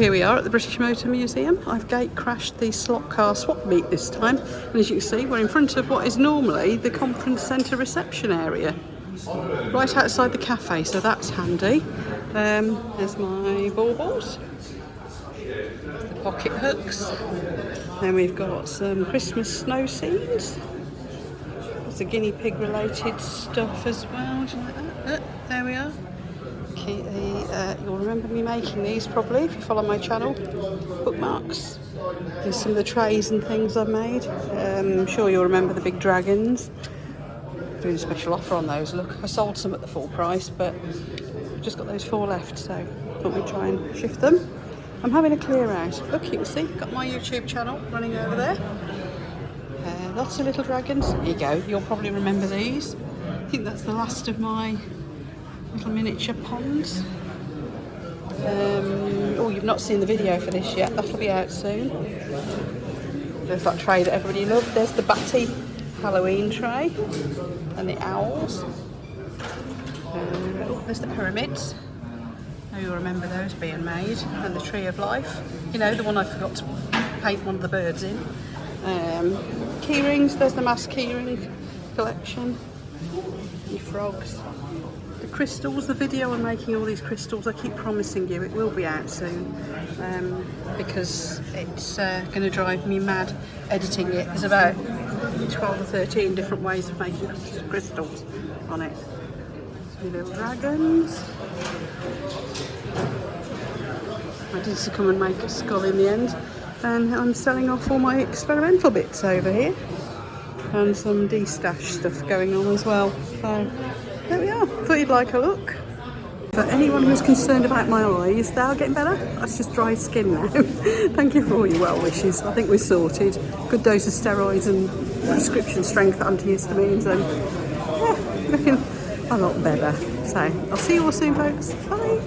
Here we are at the British Motor Museum. I've gate crashed the slot car swap meet this time, and as you can see we're in front of what is normally the conference centre reception area, right outside the cafe, so that's handy. There's my baubles, the pocket hooks, then we've got some Christmas snow scenes. There's a guinea pig related stuff as well. Do you like that? There we are. You'll remember me making these probably if you follow my channel. Bookmarks. There's some of the trays and things I've made. I'm sure you'll remember the big dragons. Doing a special offer on those. Look, I sold some at the full price, but I've just got those 4 left, so I thought we'd try and shift them. I'm having a clear out. Look, you can see, got my YouTube channel running over there. Lots of little dragons. Here you go. You'll probably remember these. I think that's the last of my little miniature ponds. Oh, you've not seen the video for this yet. That'll be out soon. There's that tray that everybody loved. There's the Batty Halloween tray and the owls. There's the pyramids. Now you'll remember those being made. And the tree of life. You know, the one I forgot to paint one of the birds in. Key rings. There's the mass key ring collection. Your frogs. Crystals, the video on making all these crystals, I keep promising you it will be out soon, because it's going to drive me mad editing it. There's about 12 or 13 different ways of making crystals on it. Three little dragons. I did come and make a skull in the end, and I'm selling off all my experimental bits over here, and some de-stash stuff going on as well. So there we are. Thought you'd like a look. For anyone who's concerned about my eyes, they are getting better. That's just dry skin now. Thank you for all your well wishes. I think we're sorted. Good dose of steroids and prescription strength antihistamines, and yeah, looking a lot better. So I'll see you all soon, folks. Bye.